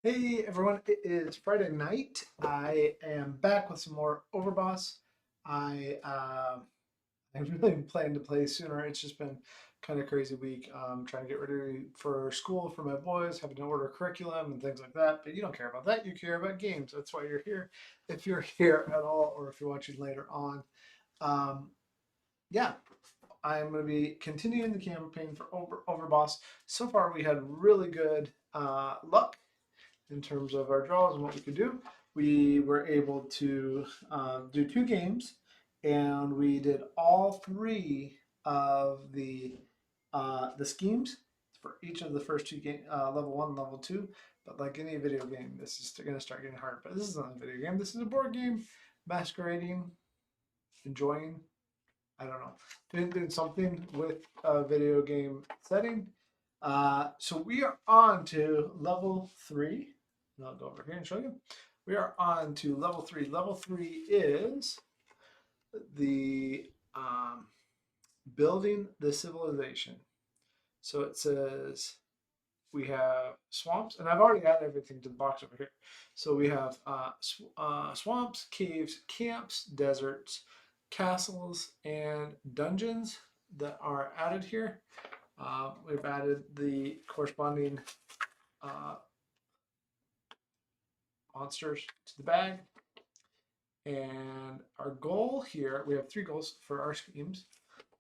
Hey everyone, it is Friday night. I am back with some more Overboss. I I've really been planning to play sooner. It's just been kind of crazy week. Trying to get ready for school for my boys, having to order curriculum and things like that. But you don't care about that. You care about games. That's why you're here. If you're here at all, or if you're watching later on, um, yeah, I'm going to be continuing the campaign for Overboss. So far, we had really good luck in terms of our draws and what we could do. We were able to do two games, and we did all three of the schemes for each of the first two game, level one, and level two. But like any video game, this is going to start getting hard. But this is not a video game. This is a board game, masquerading, enjoying. I don't know, doing something with a video game setting. So we are on to level three. And I'll go over here and show you. We are on to level three. Level three is the building the civilization. So it says we have swamps, and I've already added everything to the box over here. So we have swamps, caves, camps, deserts, castles, and dungeons that are added here. We've added the corresponding uh, monsters to the bag. And our goal here, we have three goals for our schemes.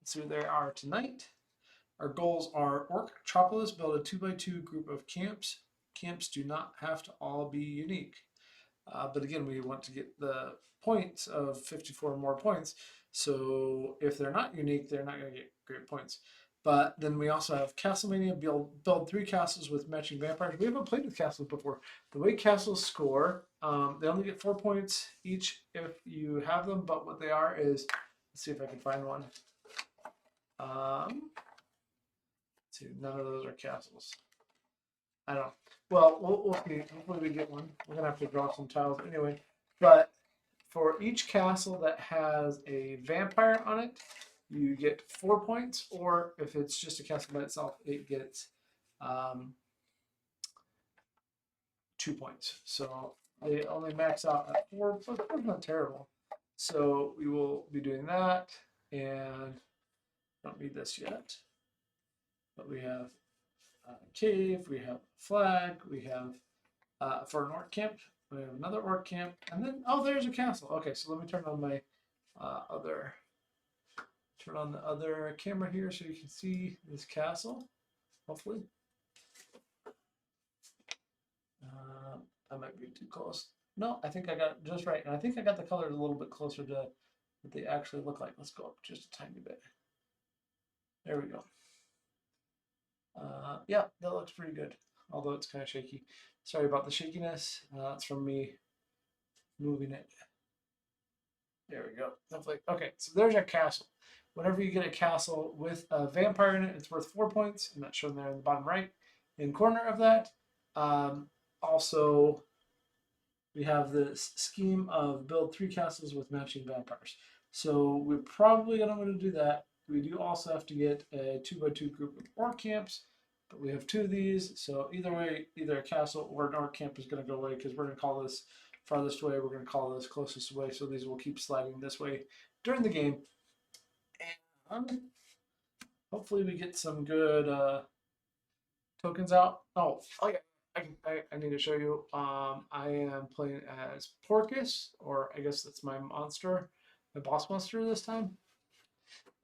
Let's see what they are tonight. Our goals are Orktropolis, build a 2x2 group of camps. Camps do not have to all be unique. But again, we want to get the points of 54 more points. So if they're not unique, they're not going to get great points. But then we also have Castlemania, build three castles with matching vampires. We haven't played with castles before. The way castles score, they only get 4 points each if you have them. But what they are is, let's see if I can find one. Let's see, none of those are castles. I don't know. Well, we'll see. Hopefully we get one. We're going to have to draw some tiles anyway. But for each castle that has a vampire on it, you get 4 points, or if it's just a castle by itself, it gets 2 points. So they only max out at 4, but that's not terrible. So we will be doing that, and don't need this yet. But we have a cave, we have a flag, we have for an orc camp, we have another orc camp, and then oh, there's a castle. Okay, so let me turn on my turn on the other camera here so you can see this castle. Hopefully, I might be too close. No, I think I got it just right, and I think I got the colors a little bit closer to what they actually look like. Let's go up just a tiny bit. There we go. Yeah, that looks pretty good, although it's kind of shaky. Sorry about the shakiness. That's from me moving it. There we go. Okay, so there's our castle. Whenever you get a castle with a vampire in it, it's worth 4 points, and that's shown there in the bottom right in corner of that. Also, we have this scheme of build 3 castles with matching vampires. So we're probably going to want to do that. We do also have to get a 2x2 group of orc camps, but we have 2 of these. So either way, either a castle or an orc camp is going to go away because we're going to call this farthest away. We're going to call this closest away. So these will keep sliding this way during the game. And hopefully we get some good tokens out. Oh, yeah. I need to show you. I am playing as Porcus, or I guess that's my monster, my boss monster this time.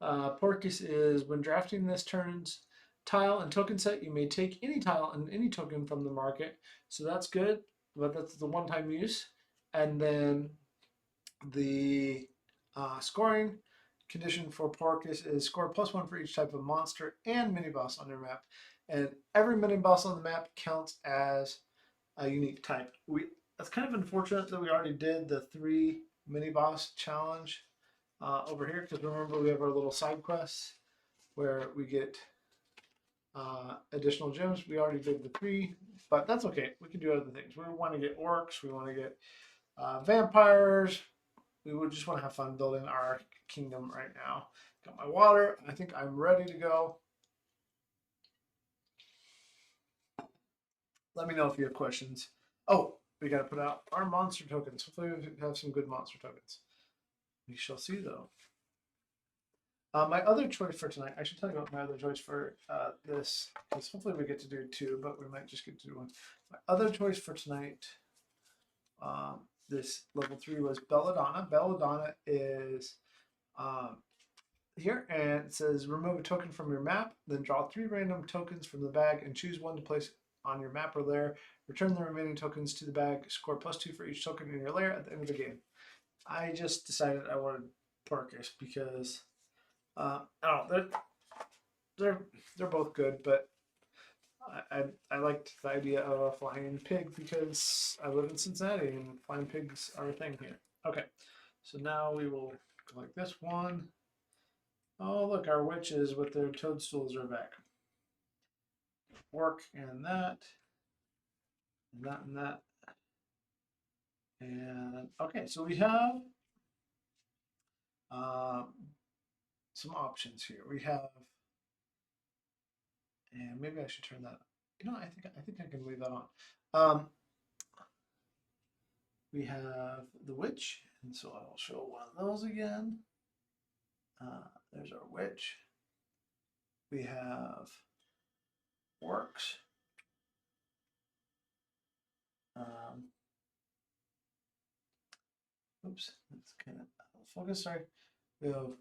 Porcus is when drafting this turn's tile and token set, you may take any tile and any token from the market. So that's good, but that's the one-time use. And then the scoring condition for Porcus is score +1 for each type of monster and mini boss on your map. And every mini boss on the map counts as a unique type. It's kind of unfortunate that we already did the 3 mini boss challenge over here, because remember we have our little side quests where we get additional gems. We already did the 3, but that's okay. We can do other things. We want to get orcs. We want to get vampires. We would just want to have fun building our kingdom right now. Got my water. I think I'm ready to go. Let me know if you have questions. Oh, we got to put out our monster tokens. Hopefully we have some good monster tokens. We shall see though. My other choice for tonight, I should tell you about my other choice for this, because hopefully we get to do two, but we might just get to do one. My other choice for tonight, this level 3 was Belladonna. Belladonna is here, and it says remove a token from your map, then draw 3 random tokens from the bag and choose one to place on your map or lair. Return the remaining tokens to the bag, score +2 for each token in your lair at the end of the game. I just decided I wanted Porkus because I don't know, they're both good, but I liked the idea of a flying pig because I live in Cincinnati and flying pigs are a thing here. Okay, so now we will go like this one. Oh, look, our witches with their toadstools are back. Work and that, and that, and that. And okay, so we have uh, some options here. We have, and maybe I should turn that. You know, I think I can leave that on. Um, we have the witch, and so I will show one of those again. There's our witch. We have orcs. Oops, that's kind of out of focus. Sorry. We have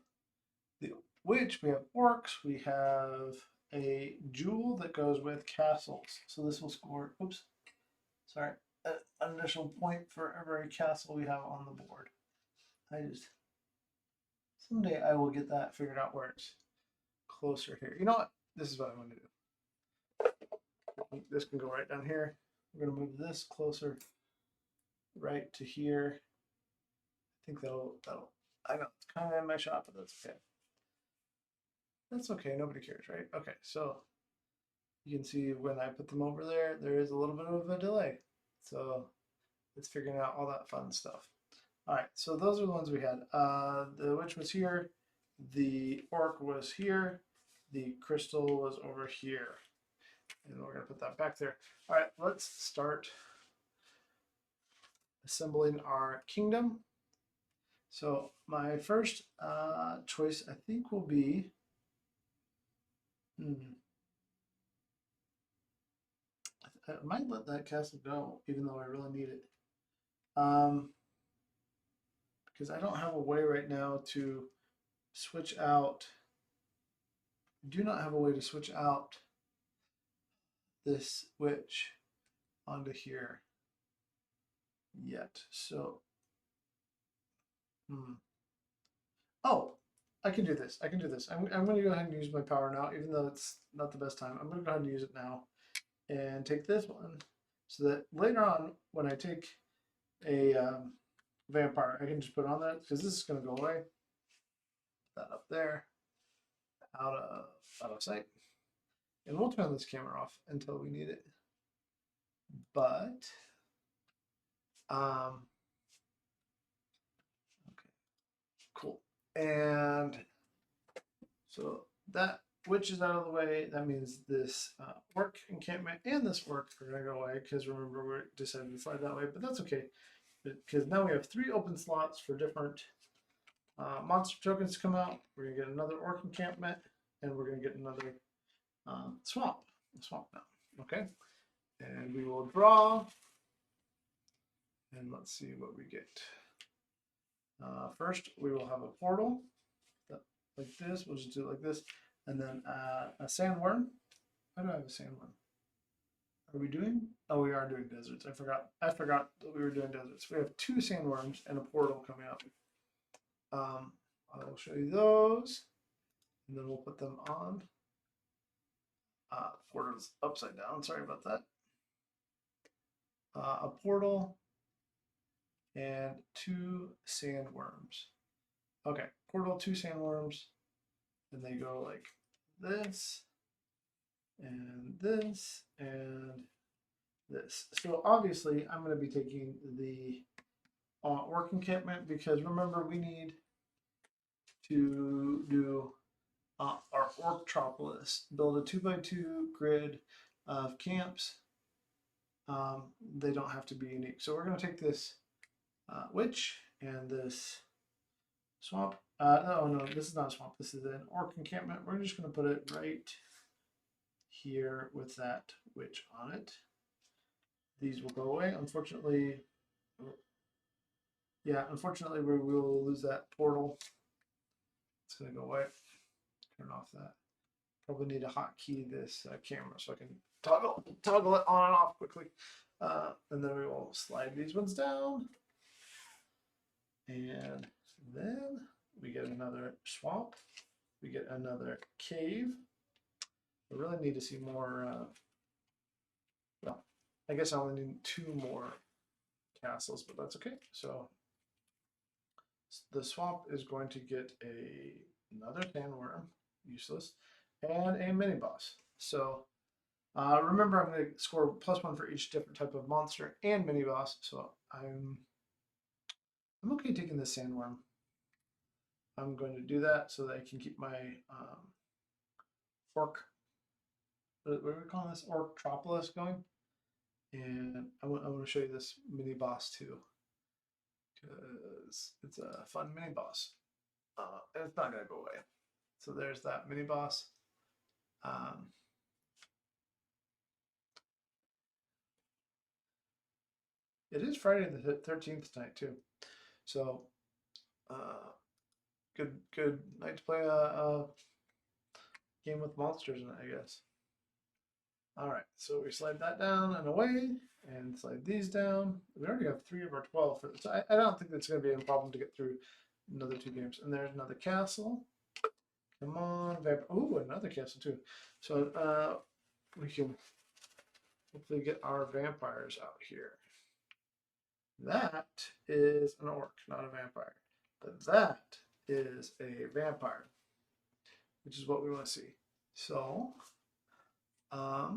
the witch. We have orcs. We have a jewel that goes with castles. So this will score. Oops, sorry. An initial point for every castle we have on the board. I just someday I will get that figured out where it's closer here. You know what? This is what I'm going to do. This can go right down here. We're going to move this closer right to here. I think that'll, I know it's kind of in my shot, but that's okay. That's okay, nobody cares, right? Okay, so you can see when I put them over there, there is a little bit of a delay. So it's figuring out all that fun stuff. All right, so those are the ones we had. The witch was here, the orc was here, the crystal was over here. And we're gonna put that back there. All right, let's start assembling our kingdom. So my first choice, I think, will be, I might let that castle go, even though I really need it. Because I don't have a way right now to switch out. I do not have a way to switch out this witch onto here yet. So, oh, I can do this. I can do this. I'm going to go ahead and use my power now, even though it's not the best time. I'm going to go ahead and use it now and take this one so that later on when I take a vampire, I can just put it on that because this is going to go away. Put that up there, out of sight. And we'll turn this camera off until we need it. But, okay, cool. And so that witch is out of the way. That means this orc encampment and this orc are going to go away because remember we decided to slide that way, but that's okay because now we have 3 open slots for different monster tokens to come out. We're going to get another orc encampment and we're going to get another swamp now. Okay, and we will draw. And let's see what we get. First, we will have a portal like this. We'll just do it like this. And then a sandworm. Why do I have a sandworm? Are we doing? Oh, we are doing deserts. I forgot that we were doing deserts. We have 2 sandworms and a portal coming up. I will show you those. And then we'll put them on. Portal's upside down. Sorry about that. A portal and 2 sandworms. Okay, portal, 2 sandworms, and they go like this, and this, and this. So obviously I'm going to be taking the orc encampment because remember we need to do our orctropolis, build a 2x2 grid of camps They don't have to be unique. So we're going to take this witch and this swamp. No, this is not a swamp. This is an orc encampment. We're just going to put it right here with that witch on it. These will go away. Unfortunately, yeah, unfortunately we will lose that portal. It's going to go away. Turn off that. Probably need to hotkey this camera so I can toggle it on and off quickly. And then we will slide these ones down. And then we get another swamp. We get another cave. I really need to see more. Well, I guess I only need 2 more castles, but that's okay. So the swamp is going to get another sandworm, useless, and a mini boss. So remember, I'm going to score +1 for each different type of monster and mini boss. So I'm okay taking this sandworm. I'm going to do that so that I can keep my orc. What are we calling this? Orctropolis going. And I want to show you this mini boss too, because it's a fun mini boss. And it's not going to go away. So there's that mini boss. It is Friday the 13th tonight too. So good night to play a game with monsters in it, I guess. All right, so we slide that down and away, and slide these down. We already have 3 of our 12 for this. I don't think that's going to be a problem to get through another 2 games. And there's another castle. Come on, oh, another castle too. So we can hopefully get our vampires out here. That is an orc, not a vampire. But that is a vampire, which is what we want to see. So, I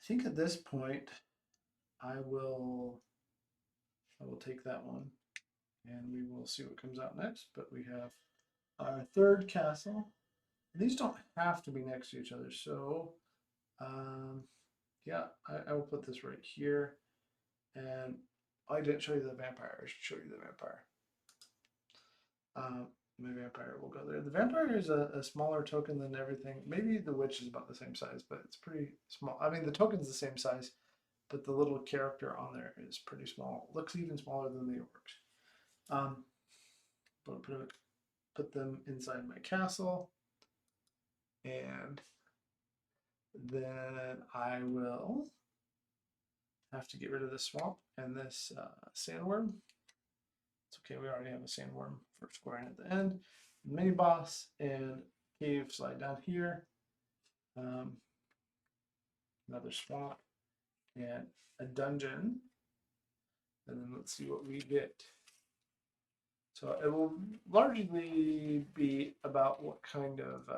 think at this point, I will take that one, and we will see what comes out next. But we have our 3rd castle. These don't have to be next to each other, so yeah, I will put this right here. And I didn't show you the vampire. I should show you the vampire. My vampire will go there. The vampire is a smaller token than everything. Maybe the witch is about the same size, but it's pretty small. I mean, the token's the same size, but the little character on there is pretty small. Looks even smaller than the orcs. But put them inside my castle, and then I will have to get rid of this swamp and this sandworm. It's okay, we already have a sandworm for squaring at the end. Mini boss and cave slide down here. Another swamp and a dungeon. And then let's see what we get. So it will largely be about what kind of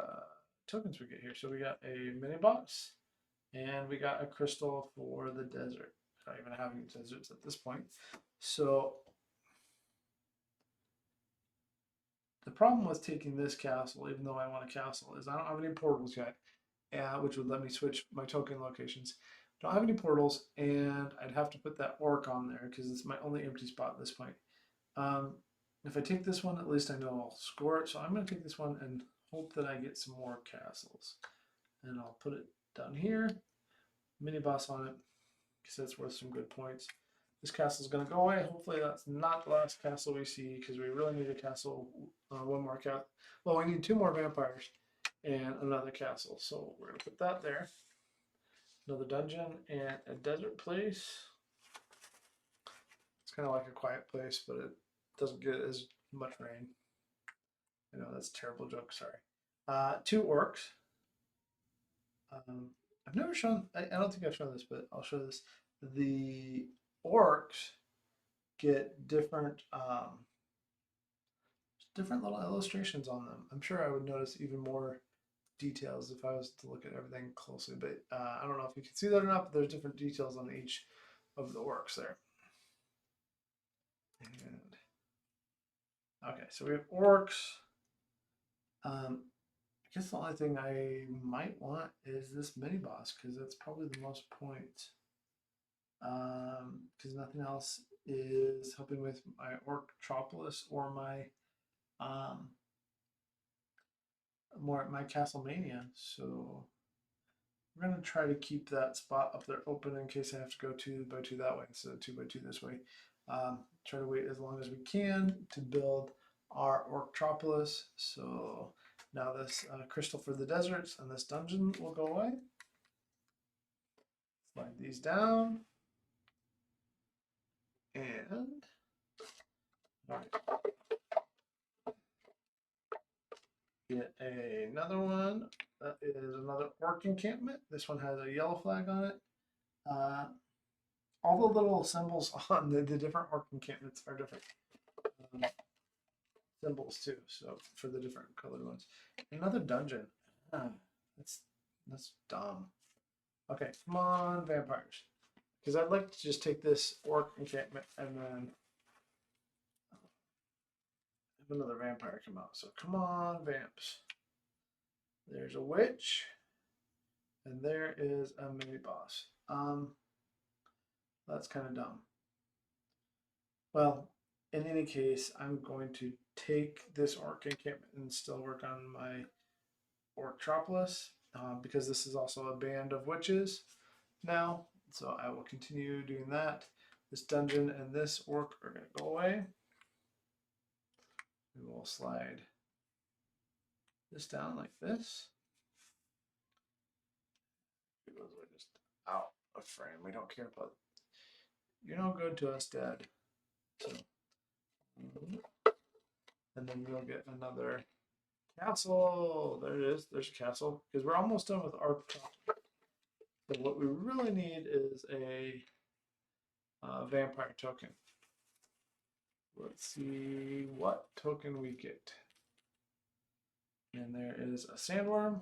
tokens we get here. So we got a mini boss and we got a crystal for the desert. Not even having deserts at this point. So the problem with taking this castle, even though I want a castle, is I don't have any portals yet, which would let me switch my token locations. Don't have any portals, and I'd have to put that orc on there because it's my only empty spot at this point. If I take this one, at least I know I'll score it. So I'm going to take this one and hope that I get some more castles. And I'll put it down here, mini boss on it, because that's worth some good points. This castle is going to go away. Hopefully that's not the last castle we see, because we really need a castle, one more castle. Well, we need 2 more vampires and another castle. So we're going to put that there. Another dungeon and a desert place. It's kind of like a quiet place, but it doesn't get as much rain. I know that's a terrible joke, sorry. 2 orcs. I've never shown, I don't think I've shown this, but I'll show this. The orcs get different different little illustrations on them. I'm sure I would notice even more details if I was to look at everything closely, but I don't know if you can see that or not, but there's different details on each of the orcs there. And okay, so we have orcs. guess the only thing I might want is this mini boss because that's probably the most points. Because nothing else is helping with my Orctropolis or my um my Castlemania. So we're gonna try to keep that spot up there open in case I have to go 2x2 that way instead of 2x2 this way. Try to wait as long as we can to build our Orctropolis. So now this crystal for the deserts and this dungeon will go away. Slide these down. And all right, get another one. That is another orc encampment. This one has a yellow flag on it. All the little symbols on the different orc encampments are different um, symbols too. So for the different colored ones, another dungeon. That's dumb. Okay, come on, vampires. Because I'd like to just take this orc encampment and then have another vampire come out. So come on, vamps. There's a witch. And there is a mini boss. That's kind of dumb. Well, in any case, I'm going to take this orc encampment and still work on my Orctropolis because this is also a band of witches now. So I will continue doing that. This dungeon and this orc are going to go away. We will slide this down like this. Those are just out of frame. We don't care about it. You're no good to us, Dad. So, and then we'll get another castle. There it is. There's a castle because we're almost done with our. So what we really need is a vampire token. Let's see what token we get. And there is a sandworm,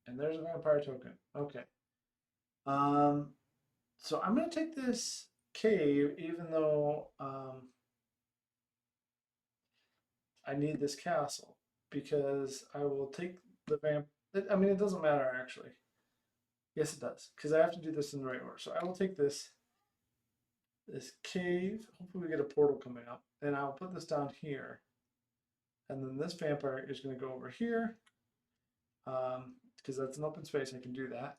and there's a vampire token. Okay. So I'm gonna take this cave, even though I need this castle, because I will take the vamp. I mean, it doesn't matter actually. Yes, it does, because I have to do this in the right order. So I will take this cave. Hopefully we get a portal coming up. And I'll put this down here. And then this vampire is going to go over here. Because that's an open space, I can do that.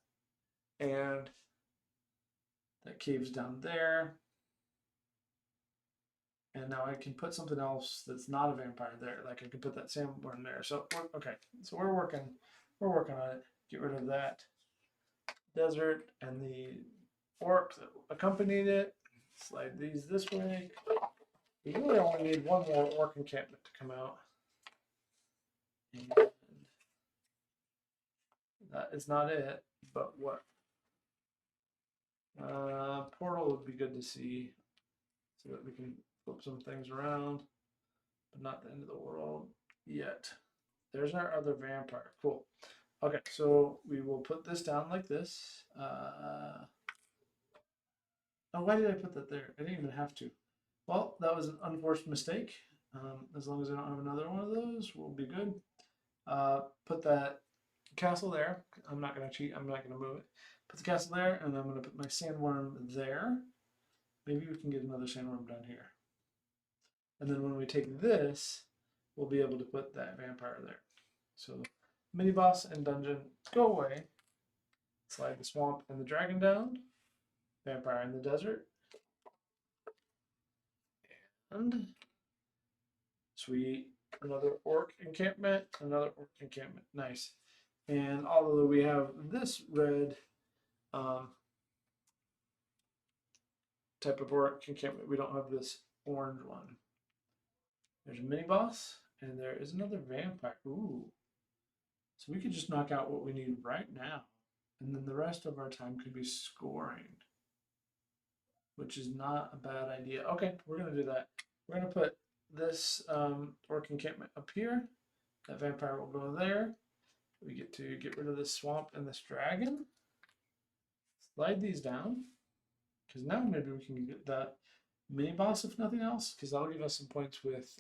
And that cave's down there. And now I can put something else that's not a vampire there. Like I could put that sandworm there. So okay. So we're working on it. Get rid of that desert and the orc that accompanied it. Slide these this way. We really only need one more orc encampment to come out. And that is not it, but what? Portal would be good to see so that we can flip some things around, but not the end of the world yet. There's our other vampire. Cool. Okay, so we will put this down like this. Oh, why did I put that there? I didn't even have to. Well, that was an unforced mistake. As long as I don't have another one of those, we'll be good. Put that castle there. I'm not going to cheat. I'm not going to move it. Put the castle there, and I'm going to put my sandworm there. Maybe we can get another sandworm down here. And then when we take this, we'll be able to put that vampire there. So mini boss and dungeon go away. Slide the swamp and the dragon down. Vampire in the desert. And sweet. Another orc encampment. Another orc encampment. Nice. And although we have this red type of orc encampment, we don't have this orange one. There's a mini boss, and there is another vampire. Ooh. So we could just knock out what we need right now. And then the rest of our time could be scoring, which is not a bad idea. Okay, we're going to do that. We're going to put this orc encampment up here. That vampire will go there. We get to get rid of this swamp and this dragon. Slide these down. Because now maybe we can get that mini boss if nothing else. Because that'll give us some points with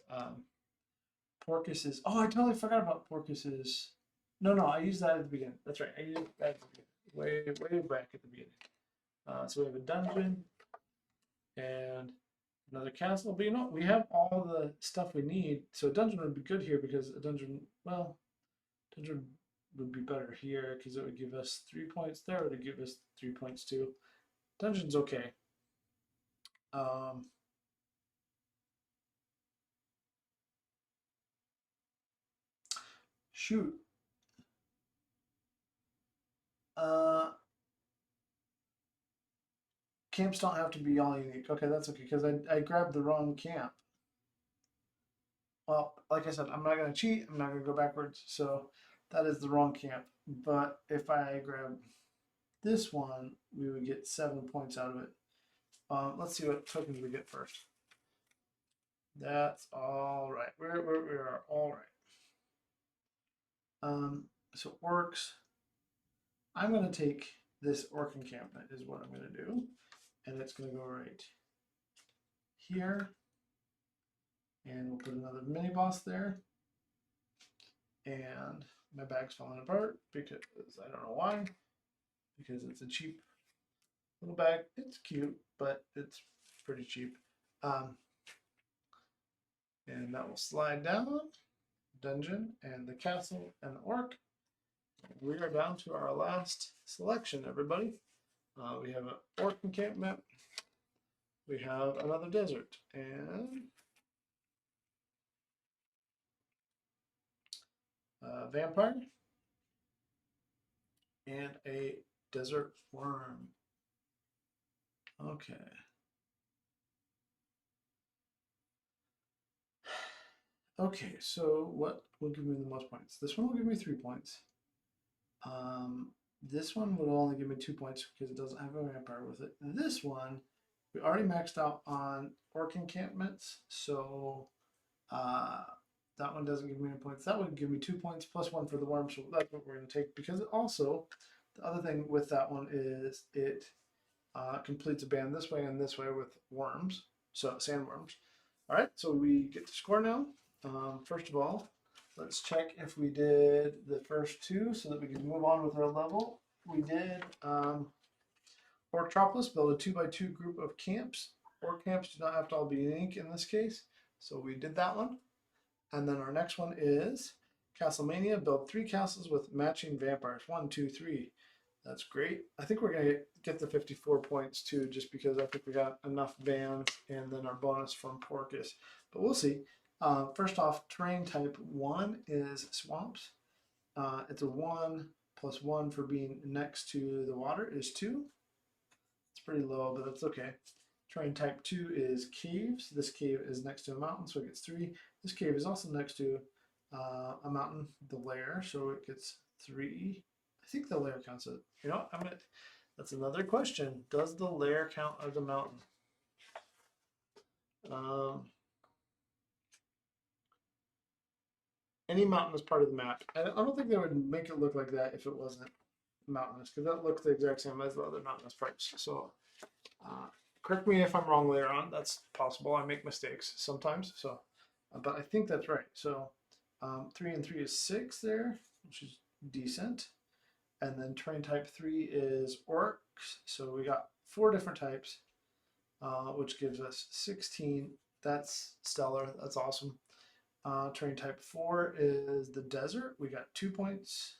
Porcus's. Oh, I totally forgot about Porcus's No, I used that at the beginning. That's right. I used that at the beginning. Way back at the beginning. So we have a dungeon and another castle. But you know, we have all the stuff we need. So a dungeon would be good here because a dungeon, well, dungeon would be better here because it would give us 3 points there. It would give us 3 points too. Dungeon's okay. Um, shoot. Uh, camps don't have to be all unique. Okay, that's okay because I grabbed the wrong camp. Well, like I said, I'm not going to cheat. I'm not going to go backwards. So that is the wrong camp. But if I grab this one, we would get 7 points out of it. Let's see what tokens we get first. That's all right. We are all right. So orcs. I'm going to take this orc encampment is what I'm going to do. And it's going to go right here. And we'll put another mini boss there. And my bag's falling apart because I don't know why. Because it's a cheap little bag. It's cute, but it's pretty cheap. And that will slide down. Dungeon and the castle and the orc. We are down to our last selection, everybody. We have an orc encampment. We have another desert and a vampire and a desert worm. Okay. Okay, so what will give me the most points? This one will give me 3 points. This one would only give me 2 points because it doesn't have a vampire with it. This one, we already maxed out on orc encampments, so that one doesn't give me any points. That would give me 2 points plus 1 for the worm, so that's what we're going to take. Because also, the other thing with that one is it completes a band this way and this way with worms, so sandworms. All right, so we get to score now. First of all, let's check if we did the first two so that we can move on with our level. We did Orctropolis, build a 2x2 group of camps. Orc camps do not have to all be unique in this case, so we did that one. And then our next one is Castlemania, build 3 castles with matching vampires. 1, 2, 3. That's great. I think we're going to get the 54 points too, just because I think we got enough bands and then our bonus from Porcus. But we'll see. First off, terrain type 1 is swamps. It's a 1 plus 1 for being next to the water is 2. It's pretty low, but that's okay. Terrain type 2 is caves. This cave is next to a mountain, so it gets 3. This cave is also next to a mountain, the lair, so it gets 3. I think the lair counts it. You know, that's another question. Does the lair count as a mountain? Any mountain is part of the map. I don't think they would make it look like that if it wasn't mountainous, because that looks the exact same as the other mountainous parts. So correct me if I'm wrong later on. That's possible. I make mistakes sometimes. So, but I think that's right. So 3 and 3 is 6 there, which is decent. And then terrain type 3 is orcs. So we got 4 different types, which gives us 16. That's stellar. That's awesome. Terrain type 4 is the desert. We got 2 points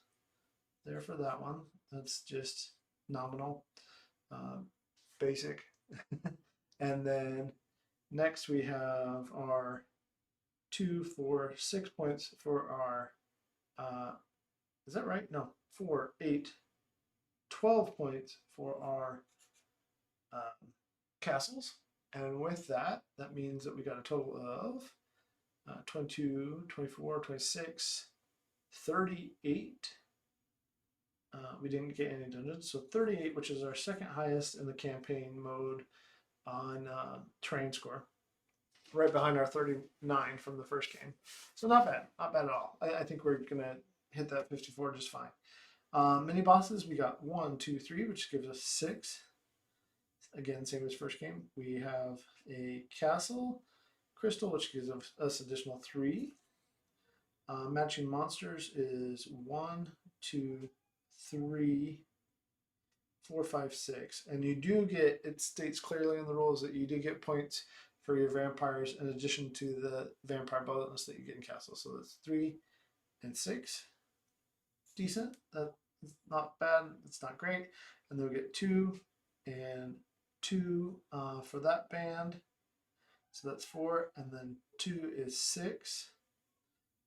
there for that one. That's just nominal. Basic. And then next we have our 2, 4, 6 points for our, is that right? No, 4, 8, 12 points for our castles. And with that, that means that we got a total of 22, 24, 26, 38. We didn't get any dungeons, so 38, which is our second highest in the campaign mode on terrain score, right behind our 39 from the first game. So not bad at all. I think we're gonna hit that 54 just fine. Mini bosses, we got 1, 2, 3, which gives us 6. Again, same as first game. We have a castle crystal, which gives us additional 3. Matching monsters is 1, 2, 3, 4, 5, 6. And you do get, it states clearly in the rules that you do get points for your vampires in addition to the vampire bonus that you get in castle. So that's 3 and 6. Decent. That's not bad. It's not great. And they'll get 2 and 2 for that band. So that's 4. And then 2 is 6.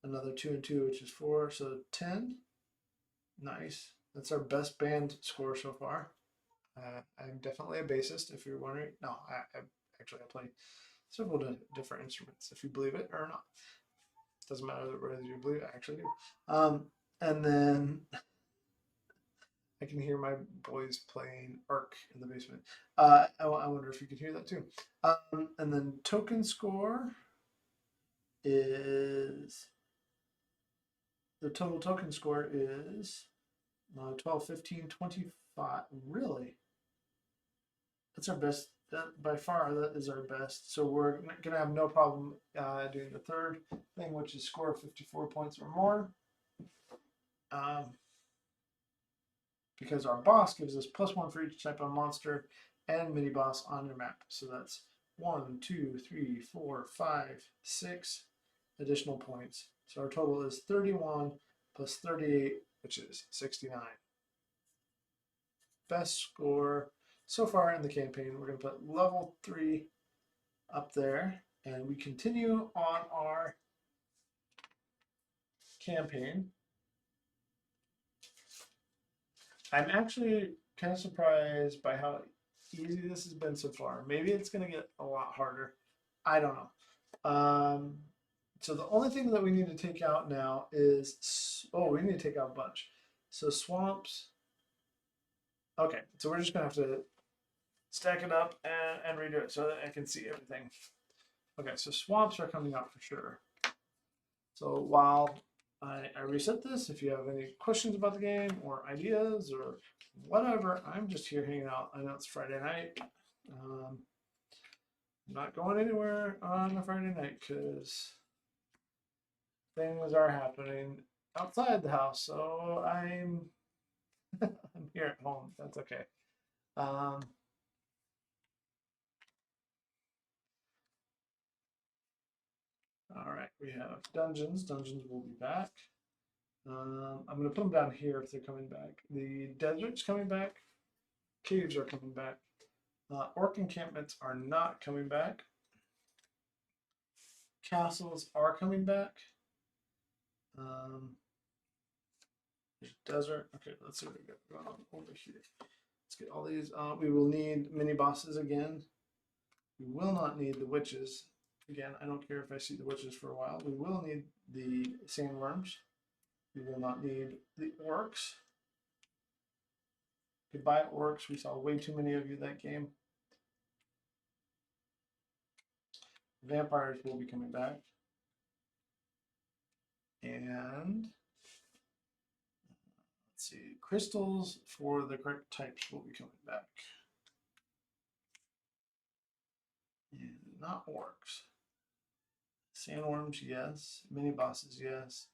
Another 2 and 2, which is 4. So 10. Nice. That's our best band score so far. I'm definitely a bassist, if you're wondering. No, I actually I play several different instruments, if you believe it or not. Doesn't matter whether you believe it, I actually do. And then I can hear my boys playing Ark in the basement. I wonder if you could hear that too. And then token score is, the total token score is 12, 15, 25. Really? That's our best. By far, that is our best. So we're going to have no problem doing the third thing, which is score 54 points or more. Because our boss gives us +1 for each type of monster and mini boss on your map. So that's 1, 2, 3, 4, 5, 6 additional points. So our total is 31 plus 38, which is 69. Best score so far in the campaign. We're going to put level 3 up there, and we continue on our campaign. I'm actually kind of surprised by how easy this has been so far. Maybe it's going to get a lot harder. I don't know. So the only thing that we need to take out now is, we need to take out a bunch. So swamps. Okay, so we're just going to have to stack it up and redo it so that I can see everything. Okay, so swamps are coming out for sure. So while I reset this, if you have any questions about the game or ideas or whatever, I'm just here hanging out. I know it's Friday night. I'm not going anywhere on a Friday night because things are happening outside the house. So I'm I'm here at home. That's okay. All right, we have dungeons. Dungeons will be back. I'm going to put them down here if they're coming back. The desert's coming back. Caves are coming back. Orc encampments are not coming back. Castles are coming back. There's desert. Okay, let's see what we got going on over here. Let's get all these. We will need mini bosses again. We will not need the witches. Again, I don't care if I see the witches for a while. We will need the sandworms. We will not need the orcs. Goodbye, orcs. We saw way too many of you that game. Vampires will be coming back. And let's see, crystals for the correct types will be coming back. And not orcs. Sandworms, yes. Mini bosses, yes.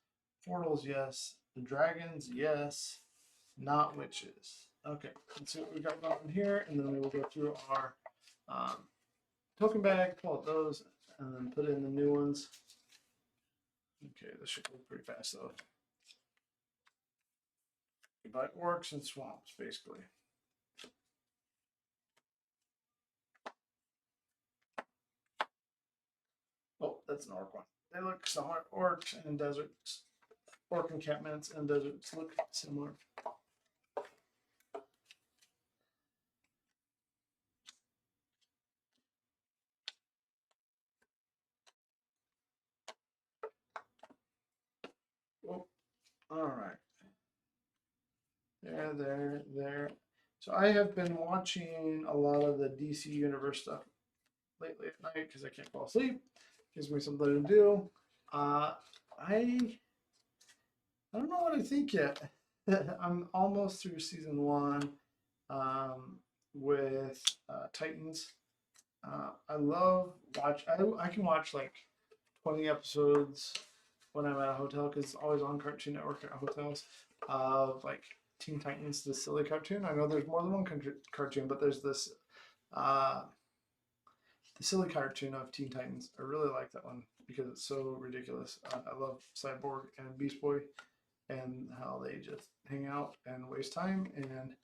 Portals, yes. The dragons, yes. Not witches. Okay, let's see what we got going here, and then we will go through our token bag, pull out those, and then put in the new ones. Okay, this should go pretty fast though. Goodbye orcs and swamps, basically. Oh, that's an orc one. They look similar. Orcs and deserts. Orc encampments and deserts look similar. Oh, all right. There. So I have been watching a lot of the DC Universe stuff lately at night because I can't fall asleep. Gives me something to do. I don't know what I think yet. I'm almost through season 1 with Titans. I love I can watch like 20 episodes when I'm at a hotel because it's always on Cartoon Network at hotels. Like Teen Titans, the silly cartoon. I know there's more than one cartoon, but there's this uh, the silly cartoon of Teen Titans. I really like that one because it's so ridiculous. I love Cyborg and Beast Boy and how they just hang out and waste time. And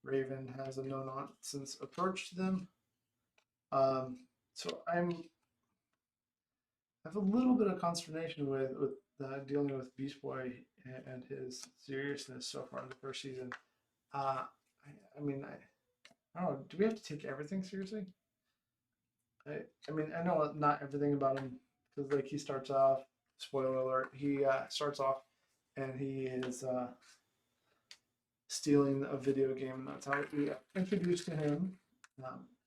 Raven has a no nonsense approach to them. Um, so I have a little bit of consternation with dealing with Beast Boy and his seriousness so far in the first season. I mean, I don't know. Do we have to take everything seriously? I mean, I know not everything about him because, like, he starts off. Spoiler alert: he starts off and he is stealing a video game. That's how we got introduced to him.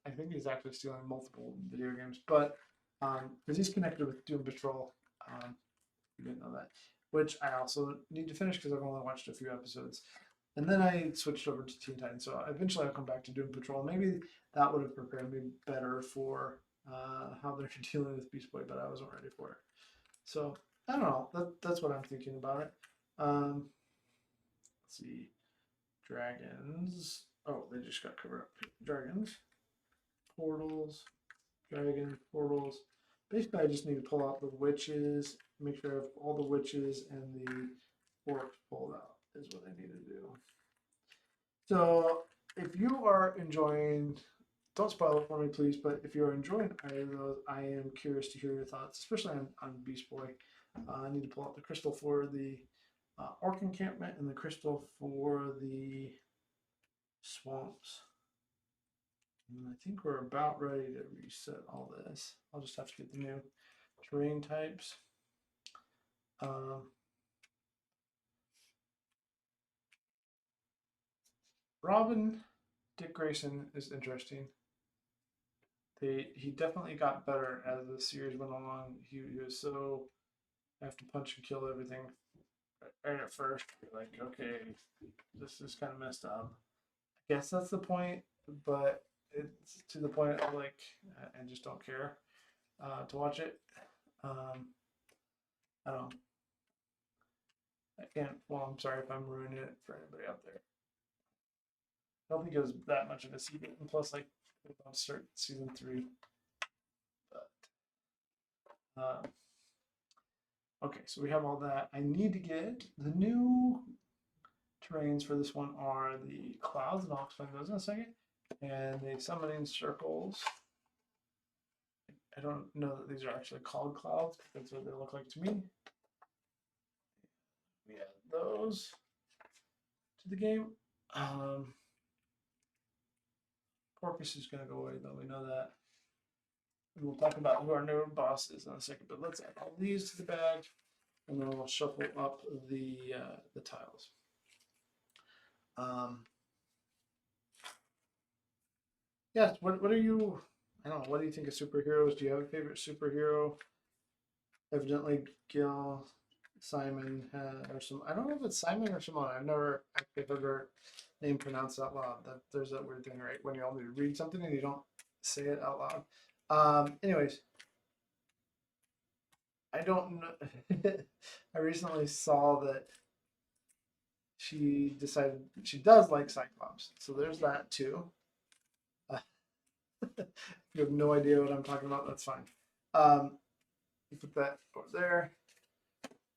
I think he's actually stealing multiple video games, but because he's connected with Doom Patrol. You didn't know that, which I also need to finish because I've only watched a few episodes. And then I switched over to Teen Titans. So eventually I'll come back to Doom Patrol. Maybe that would have prepared me better for how they're dealing with Beast Boy, but I wasn't ready for it. So I don't know. That's what I'm thinking about it. Let's see. Dragons. Oh, they just got covered up. Dragons. Portals. Dragon. Portals. Basically, I just need to pull out the witches, make sure I have all the witches and the orcs pulled out is what I need to do. So if you are enjoying, don't spoil it for me, please, but if you're enjoying either of those, I am curious to hear your thoughts, especially on Beast Boy. I need to pull out the crystal for the orc encampment and the crystal for the swamps. And I think we're about ready to reset all this. I'll just have to get the new terrain types. Robin Dick Grayson is interesting. He definitely got better as the series went along. He was so have to punch and kill everything right at first. Like, okay, this is kind of messed up. I guess that's the point, but it's to the point of like I just don't care to watch it. I don't. I can't. Well, I'm sorry if I'm ruining it for anybody out there. I don't think it was that much of a season. And plus, like, I'll start season 3. But okay, so we have all that. I need to get the new terrains for this one are the clouds, and I'll explain those in a second. And the summoning circles. I don't know that these are actually called clouds, but that's what they look like to me. We add those to the game. Porpoise is going to go away, though. We know that. And we'll talk about who our new boss is in a second. But let's add all these to the bag, and then we'll shuffle up the tiles. Yes. What are you? I don't know. What do you think of superheroes? Do you have a favorite superhero? Evidently, Gil, Simon, or some. I don't know if it's Simon or Simone. I've never actually heard her name pronounced out loud. There's that weird thing, right? When you only read something and you don't say it out loud. Anyways, I don't know. I recently saw that she decided she does like Cyclops, so there's that too. You have no idea what I'm talking about. That's fine. You put that over there.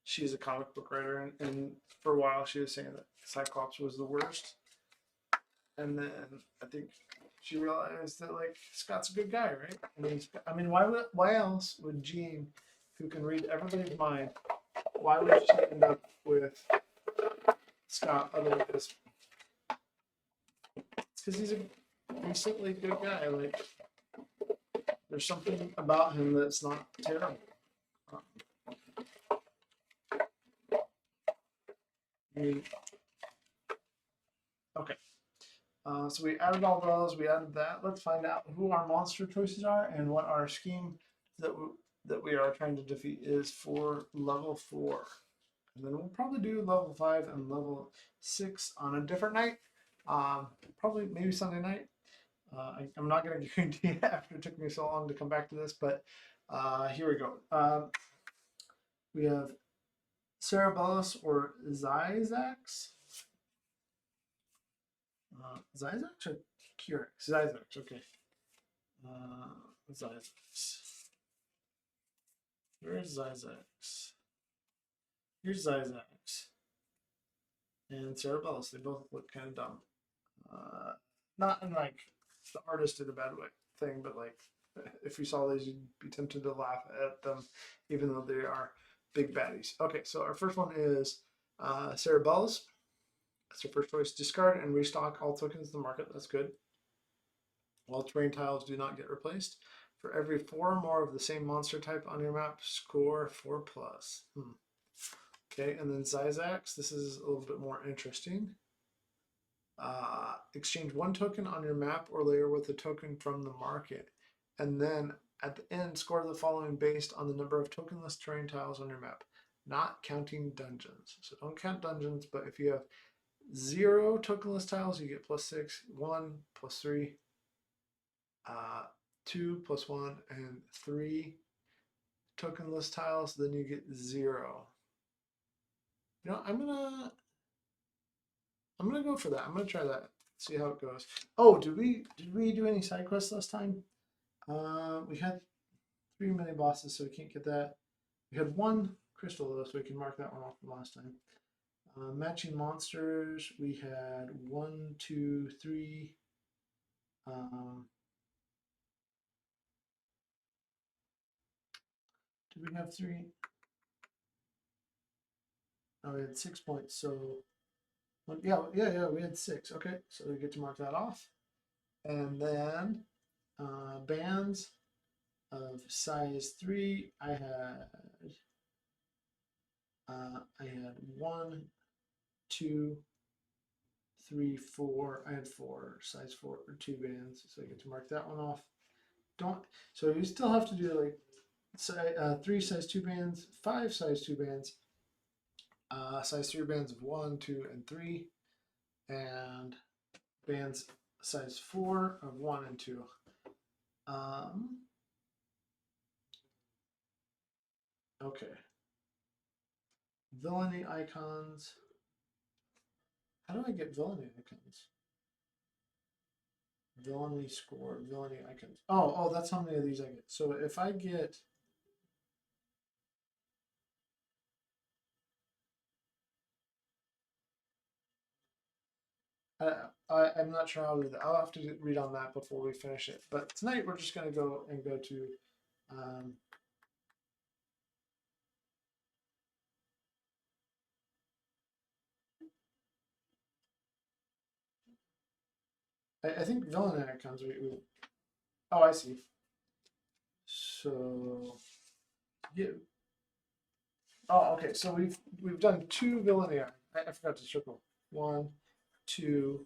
She's a comic book writer, and for a while she was saying that Cyclops was the worst. And then I think she realized that like Scott's a good guy, right? I mean, why else would Jean, who can read everybody's mind, why would she end up with Scott other than this? It's because he's a decently good guy. Like, there's something about him that's not terrible. I mean, okay. So we added all those. We added that. Let's find out who our monster choices are and what our scheme that we are trying to defeat is for level 4. And then we'll probably do level 5 and level 6 on a different night. Probably maybe Sunday night. I'm not going to guarantee after it took me so long to come back to this, but here we go. We have Cerebellus or Zyzax? Zyzax or Curex? Zyzax, okay. Zyzax. Where's Zyzax? Here's Zyzax. And Cerebellus. They both look kind of dumb. Not in like the artist did a bad way thing, but like if you saw these, you'd be tempted to laugh at them, even though they are big baddies. Okay, so our first one is Cerebellus. That's your first choice. Discard and restock all tokens in the market. That's good. All terrain tiles do not get replaced. For every 4 more of the same monster type on your map, score 4+. Okay, and then Zyzax. This is a little bit more interesting. Exchange 1 token on your map or layer with a token from the market. And then at the end, score the following based on the number of tokenless terrain tiles on your map, not counting dungeons. So don't count dungeons, but if you have 0 tokenless tiles, you get +6, 1 +3, 2 +1, and 3 tokenless tiles, then you get 0. You know, I'm gonna go for that. I'm gonna try that. See how it goes. Oh, did we do any side quests last time? We had 3 mini bosses, so we can't get that. We had 1 crystal though, so we can mark that one off from last time. Matching monsters, we had 1, 2, 3. Did we have 3? Oh, we had 6 points. So, well, yeah, we had 6. Okay, so we get to mark that off. And then bands of size 3, I had 1, 2, 3, 4. I had 4 size 4 or 2 bands, so I get to mark that one off. So you still have to do like 3 size 2 bands, 5 size 2 bands, size 3 bands of 1, 2, and 3, and bands size 4 of 1 and 2. Okay. Villainy icons. How do I get villainy icons? Villainy score, villainy icons. Oh, that's how many of these I get. So if I get I'm not sure how to do that. I'll have to read on that before we finish it. But tonight we're just going to go to I think villain icons. Oh, I see. So yeah. Oh, okay. So we've done 2 villainy. I forgot to circle. 1, 2,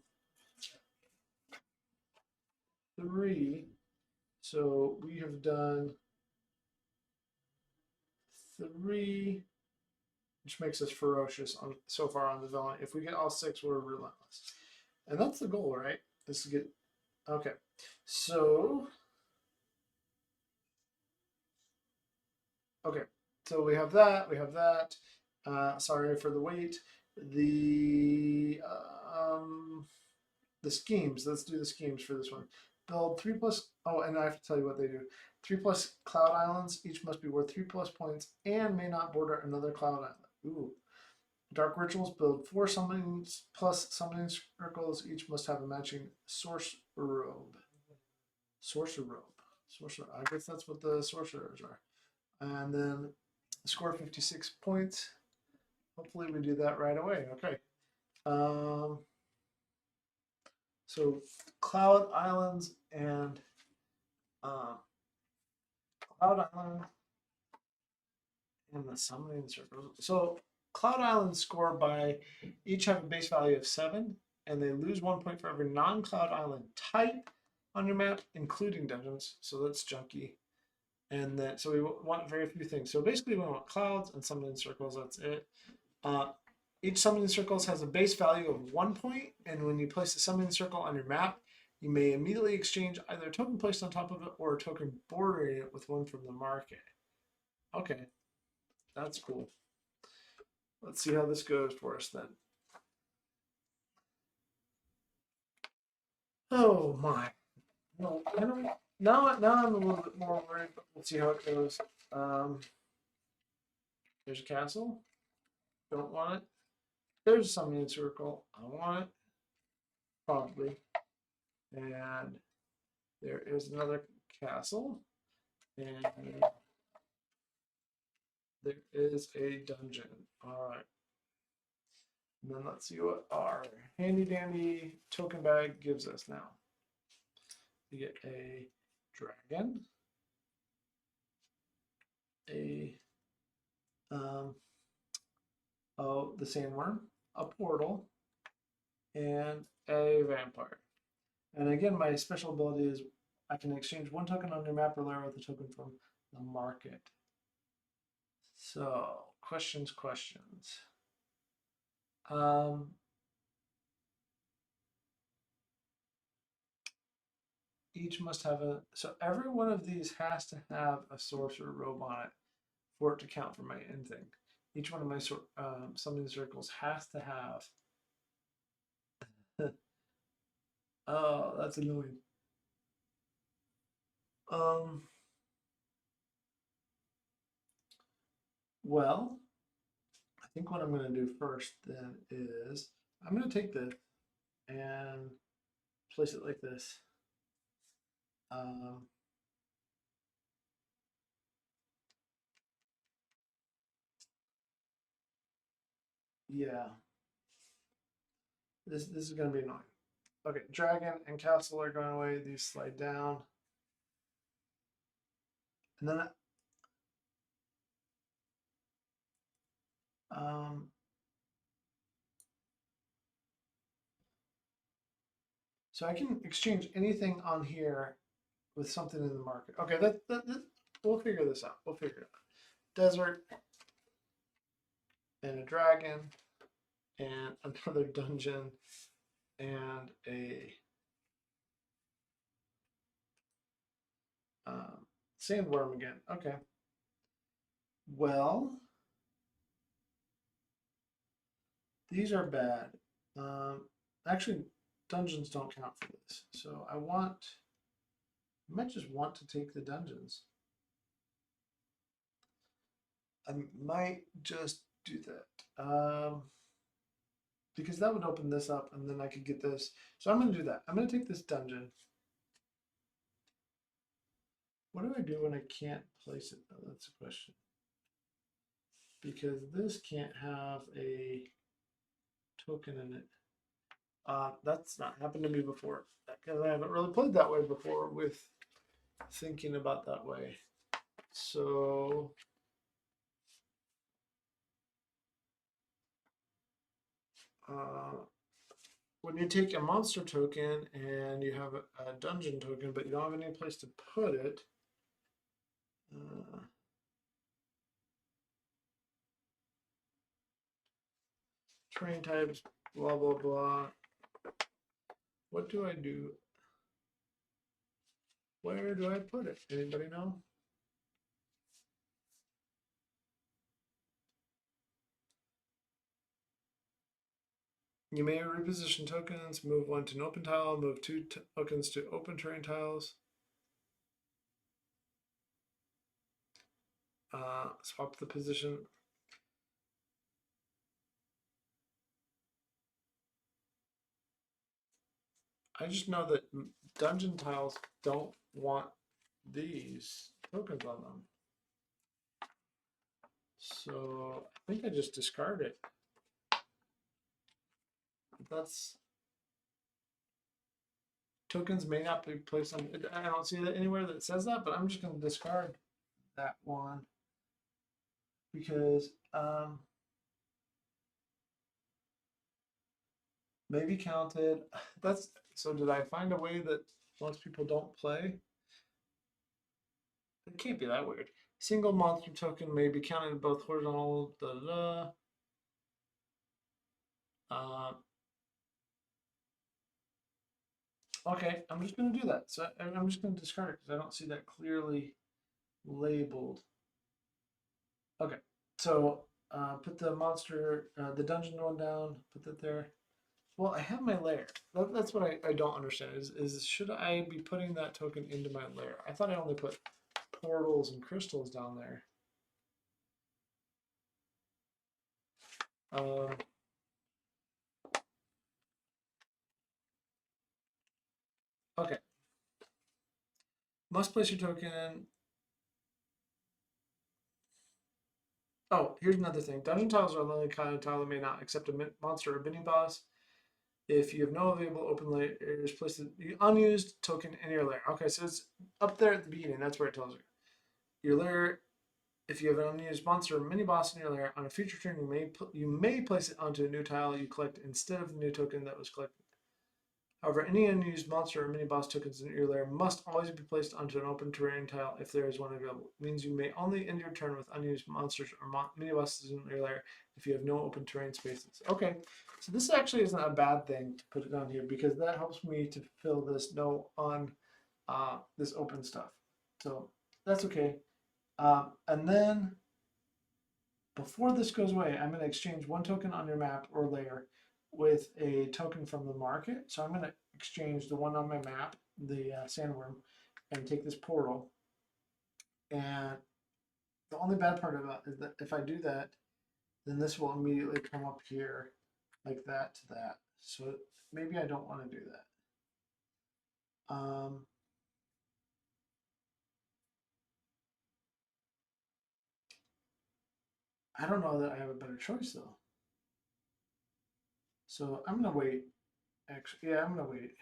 3. So we have done 3, which makes us ferocious so far on the villain. If we get all 6, we're relentless, and that's the goal, right? Is to get okay. So okay, so we have that. We have that. Sorry for the wait. The schemes. Let's do the schemes for this one. Build 3+. Oh, and I have to tell you what they do. 3+ cloud islands. Each must be worth 3+ points and may not border another cloud island. Ooh. Dark rituals. Build 4 summonings plus summoning circles. Each must have a matching source robe. Sorcerer robe. Sorcerer. I guess that's what the sorcerers are. And then score 56 points. Hopefully we do that right away. Okay. So Cloud Islands and Cloud Island and the summoning circles. So Cloud Islands score by each have a base value of 7, and they lose 1 point for every non-Cloud Island type on your map, including dungeons. So that's junky. And then so we want very few things. So basically we want clouds and summoning circles. That's it. Each summoning circles has a base value of 1 point, and when you place a summoning circle on your map, you may immediately exchange either a token placed on top of it or a token bordering it with one from the market. Okay, that's cool. Let's see how this goes for us then. Oh my. No, I don't. Now I'm a little bit more worried, but we'll see how it goes. There's a castle. Don't want it. There's a summoning circle. I want it. Probably. And there is another castle. And there is a dungeon. All right. And then let's see what our handy dandy token bag gives us now. We get a dragon, a the sandworm, a portal, and a vampire. And again, my special ability is I can exchange one token on your map or layer with a token from the market. So, questions. Each must have so every one of these has to have a sorcerer robe on it for it to count for my end thing. Each one of my summoning circles has to have. Oh, that's annoying. Well, I think what I'm going to do first then is I'm going to take this and place it like this. Yeah, this is going to be annoying. Okay, dragon and castle are going away. These slide down, and then so I can exchange anything on here with something in the market. Okay, that we'll figure this out. We'll figure it out. Desert and a dragon and another dungeon and a sandworm again. Okay. Well, these are bad. Actually, dungeons don't count for this. So I might just want to take the dungeons. I might just do that. Because that would open this up and then I could get this. So I'm going to do that. I'm going to take this dungeon. What do I do when I can't place it? Oh, that's a question. Because this can't have a token in it. That's not happened to me before. Because I haven't really played that way before with thinking about that way. So when you take a monster token and you have a dungeon token, but you don't have any place to put it, terrain types, blah, blah, blah. What do I do? Where do I put it? Anybody know? You may reposition tokens, move one to an open tile, move two tokens to open terrain tiles. Swap the position. I just know that dungeon tiles don't want these tokens on them. So I think I just discard it. That's tokens may not be placed on. I don't see that anywhere that says that, but I'm just going to discard that one because maybe counted. That's so. Did I find a way that most people don't play? It can't be that weird. Single monster token may be counted in both horizontal. Da, da, da. Okay, I'm just going to do that. So I'm just going to discard it because I don't see that clearly labeled. Okay, so put the monster, the dungeon one down, put that there. Well, I have my lair. That's what I don't understand is should I be putting that token into my lair? I thought I only put portals and crystals down there. Um, okay. Must place your token. Oh, here's another thing. Dungeon tiles are the only kind of tile that may not accept a monster or mini boss. If you have no available open layers, place the unused token in your lair. Okay, so it's up there at the beginning. That's where it tells you. Your lair, if you have an unused monster or mini boss in your lair, on a future turn, you may place it onto a new tile you collect instead of the new token that was collected. However, any unused monster or mini boss tokens in your lair must always be placed onto an open terrain tile if there is one available. It means you may only end your turn with unused monsters or mini bosses in your lair if you have no open terrain spaces. Okay, so this actually isn't a bad thing to put it down here because that helps me to fill this no on this open stuff. So that's okay. And then before this goes away, I'm going to exchange one token on your map or layer with a token from the market. So I'm going to exchange the one on my map, the sandworm, and take this portal. And the only bad part about it is that if I do that, then this will immediately come up here like that to that. So maybe I don't want to do that. I don't know that I have a better choice though. So I'm going to wait. Actually, yeah, I'm going to wait.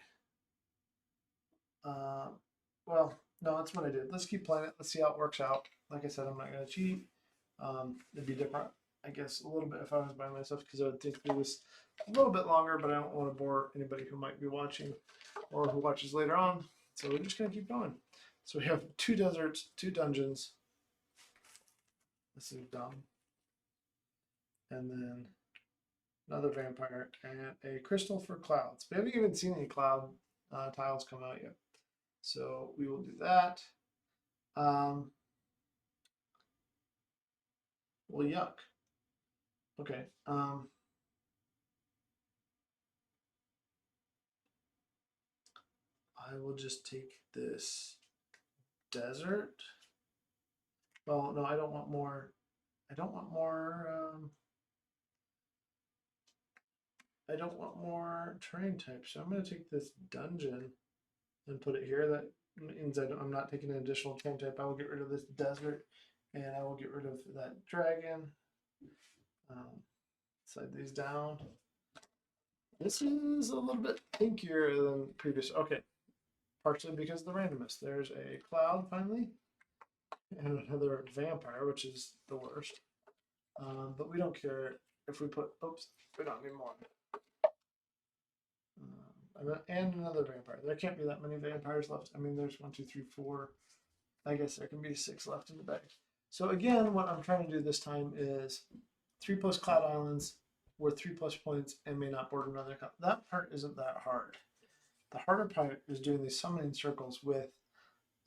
Well, no, that's what I did. Let's keep playing it. Let's see how it works out. Like I said, I'm not going to cheat. It'd be different, I guess, a little bit if I was by myself because I would think it was a little bit longer, but I don't want to bore anybody who might be watching or who watches later on. So we're just going to keep going. So we have 2 deserts, 2 dungeons. This is dumb. And then another vampire and a crystal for clouds. We haven't even seen any cloud tiles come out yet. So we will do that. Well, yuck. Okay. I will just take this desert. Well, no, I don't want more. I don't want more. I don't want more terrain types. So I'm going to take this dungeon and put it here. That means I'm not taking an additional terrain type. I will get rid of this desert, and I will get rid of that dragon. Slide these down. This is a little bit pinkier than previous. Okay, partially because of the randomness. There's a cloud finally, and another vampire, which is the worst. But we don't care if we put. Oops, we don't need more. And another vampire. There can't be that many vampires left. I mean, there's 1, 2, 3, 4. I guess there can be 6 left in the bag. So again, what I'm trying to do this time is 3+ cloud islands worth 3+ points and may not board another cloud. That part isn't that hard. The harder part is doing these summoning circles with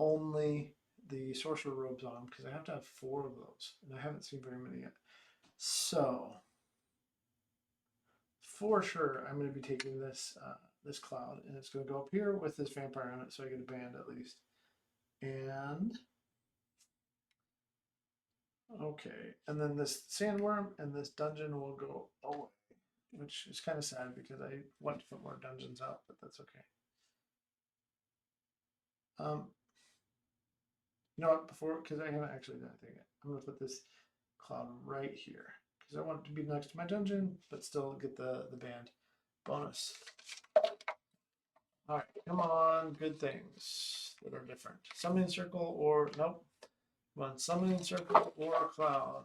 only the sorcerer robes on them because I have to have 4 of those, and I haven't seen very many yet. So for sure, I'm going to be taking this this cloud, and it's going to go up here with this vampire on it, so I get a band at least. And okay, and then this sandworm and this dungeon will go away, which is kind of sad because I want to put more dungeons out, but that's okay. You know what? Before, because I haven't actually done anything yet, I'm going to put this cloud right here because I want it to be next to my dungeon, but still get the band bonus. All right, come on, good things that are different. Summoning circle or nope. Come on, summoning circle or cloud.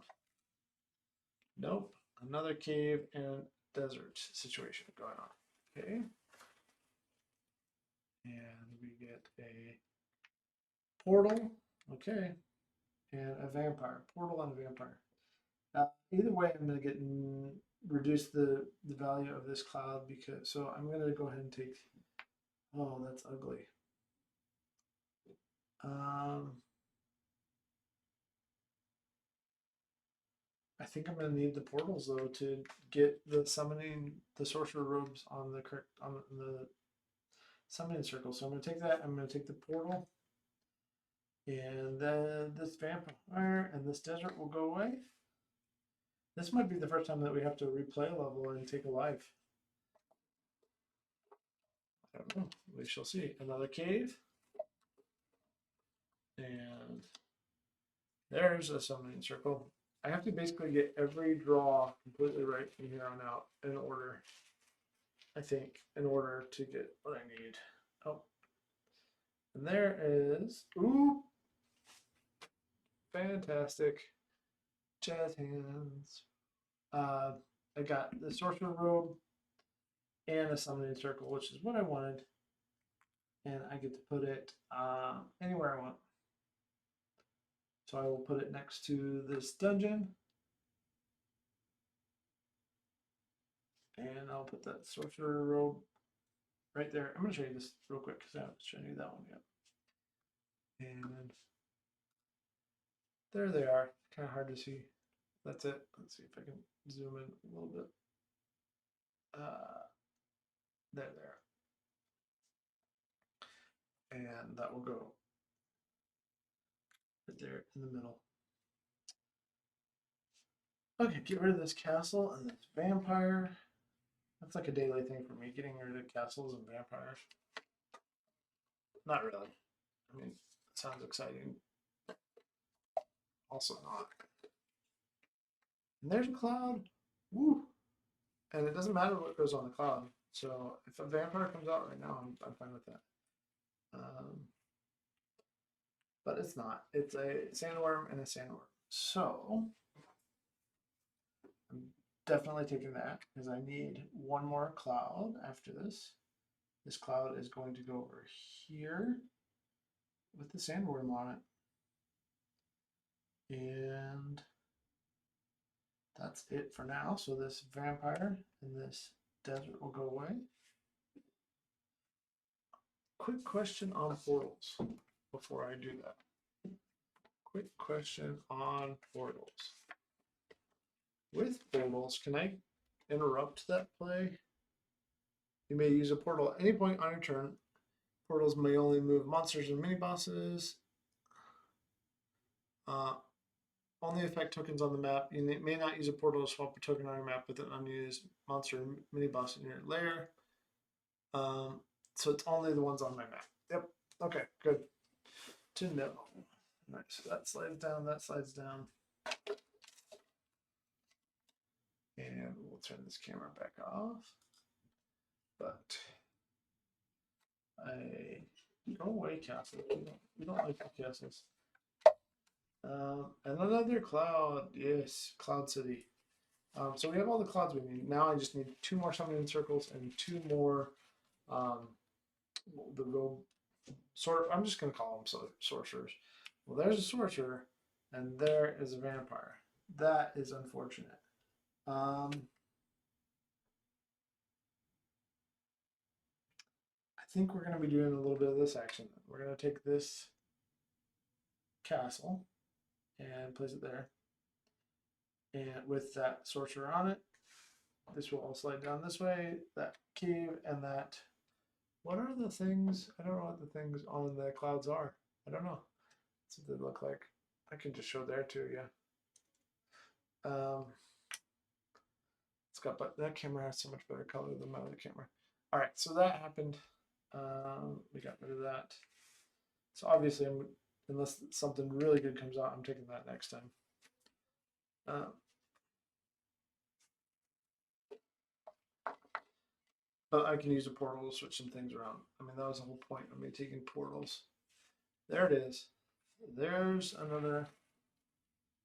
Nope. Another cave and desert situation going on. Okay. And we get a portal. Okay. And a vampire. Portal and a vampire. Either way, I'm going to get reduce the value of this cloud because so I'm going to go ahead and take. Oh, that's ugly. I think I'm gonna need the portals though to get the summoning the sorcerer robes on the correct on the summoning circle. So I'm gonna take that. I'm gonna take the portal, and then this vampire and this desert will go away. This might be the first time that we have to replay a level and take a life. I don't know. We shall see. Another cave. And there's a summoning circle. I have to basically get every draw completely right from here on out in order, I think, in order to get what I need. Oh. And there is, ooh, fantastic. Jazz hands. I got the sorcerer robe and a summoning circle, which is what I wanted. And I get to put it anywhere I want. So I will put it next to this dungeon. And I'll put that sorcerer robe right there. I'm going to show you this real quick because I haven't shown you that one yet. And there they are. Kind of hard to see. That's it. Let's see if I can zoom in a little bit. There. And that will go right there in the middle. Okay, get rid of this castle and this vampire. That's like a daily thing for me, getting rid of castles and vampires. Not really. I mean, it sounds exciting. Also not. And there's a cloud. Woo! And it doesn't matter what goes on the cloud. So if a vampire comes out right now, I'm fine with that. But it's not. It's a sandworm and a sandworm. So I'm definitely taking that because I need one more cloud after this. This cloud is going to go over here with the sandworm on it. And that's it for now. So this vampire and this desert will go away. Quick question on portals before I do that. Quick question on portals. With portals, can I interrupt that play? You may use a portal at any point on your turn. Portals may only move monsters and mini-bosses. Only affect tokens on the map. You may not use a portal to swap a token on your map with an unused monster or mini-boss in your lair. So it's only the ones on my map. Yep. Okay, good to know. All right, so that slides down, that slides down. And we'll turn this camera back off. But go away, castle. We don't like the castles. And another cloud. Yes, Cloud City. So we have all the clouds we need. Now I just need 2 more summoning circles and 2 more the robe sort. I'm just gonna call them sorcerers. Well, there's a sorcerer, and there is a vampire. That is unfortunate. I think we're gonna be doing a little bit of this action. We're gonna take this castle and place it there, and with that sorcerer on it, this will all slide down this way. That cave and that. What are the things? I don't know what the things on the clouds are. I don't know. That's what they look like. I can just show there too, yeah. It's got, but that camera has so much better color than my other camera. All right, so that happened. We got rid of that. So obviously, unless something really good comes out, I'm taking that next time. But I can use a portal to switch some things around. I mean, that was the whole point of me taking portals. There it is. There's another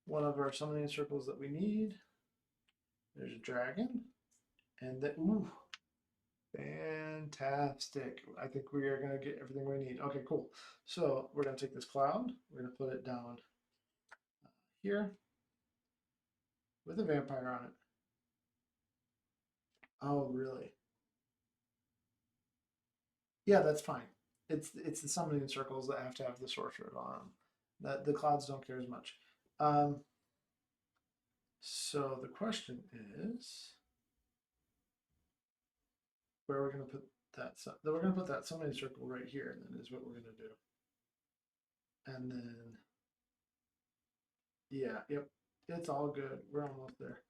one of our summoning circles that we need. There's a dragon. And that, ooh, fantastic. I think we are going to get everything we need. Okay, cool. So we're going to take this cloud. We're going to put it down here with a vampire on it. Oh, really? Yeah, that's fine. It's the summoning circles that have to have the sorcerer on them. The clouds don't care as much. So the question is, where are we going to put that? So we're going to put that summoning circle right here, and then is what we're going to do. And then, yeah, yep, it's all good. We're almost there.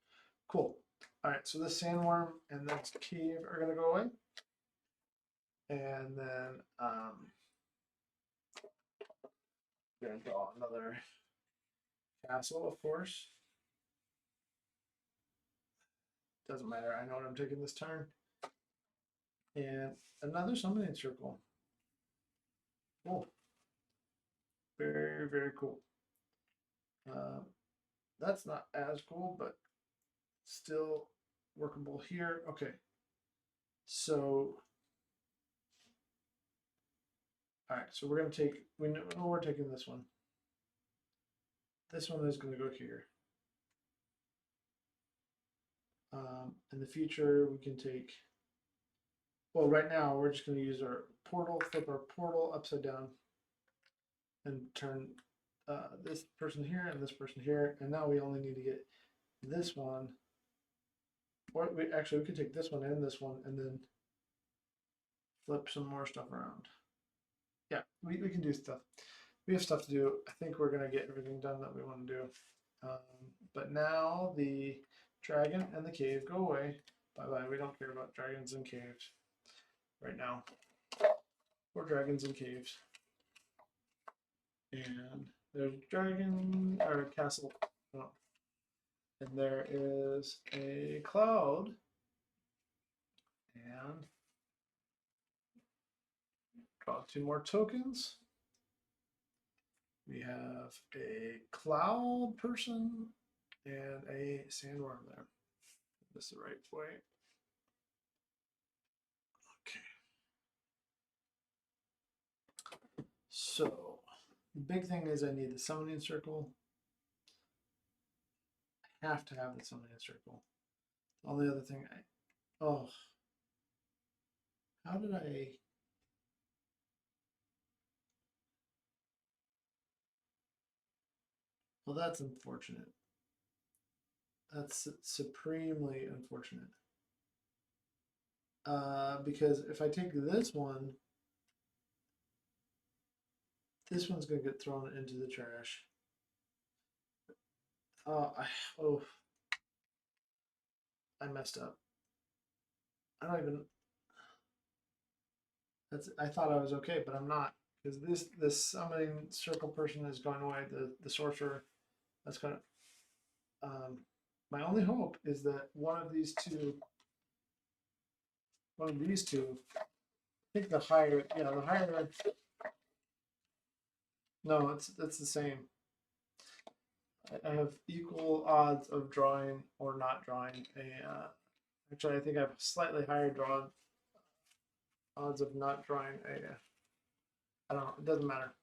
Cool. All right, so the sandworm and this cave are going to go away. And then we're going to draw another castle, of course. Doesn't matter. I know what I'm taking this turn. And another summoning circle. Oh, very, very cool. That's not as cool, but still workable here. Okay. So, all right. So we're going to take, we know we're taking this one. This one is going to go here. In the future, we can take, well, right now, we're just going to use our portal, flip our portal upside down, and turn this person here and this person here. And now we only need to get this one. Or we could take this one and then flip some more stuff around. Yeah, we can do stuff. We have stuff to do. I think we're going to get everything done that we want to do. But now the dragon and the cave go away. Bye-bye. We don't care about dragons and caves right now. Or dragons and caves. And there's a dragon, or a castle. Oh. And there is a cloud. And draw 2 more tokens. We have a cloud person and a sandworm there. This is the right way. Okay. So the big thing is I need the summoning circle. I have to have the summoning circle. The only other thing how did I? Well, that's unfortunate. That's supremely unfortunate. Because if I take this one, this one's going to get thrown into the trash. I messed up. I don't even. I thought I was okay, but I'm not, because this summoning circle person is going away. The sorcerer, that's going to. My only hope is that one of these two. I think the higher. Yeah, the higher. No, it's the same. I have equal odds of drawing or not drawing a. Actually, I think I have slightly higher draw odds of not drawing a. I don't know. It doesn't matter.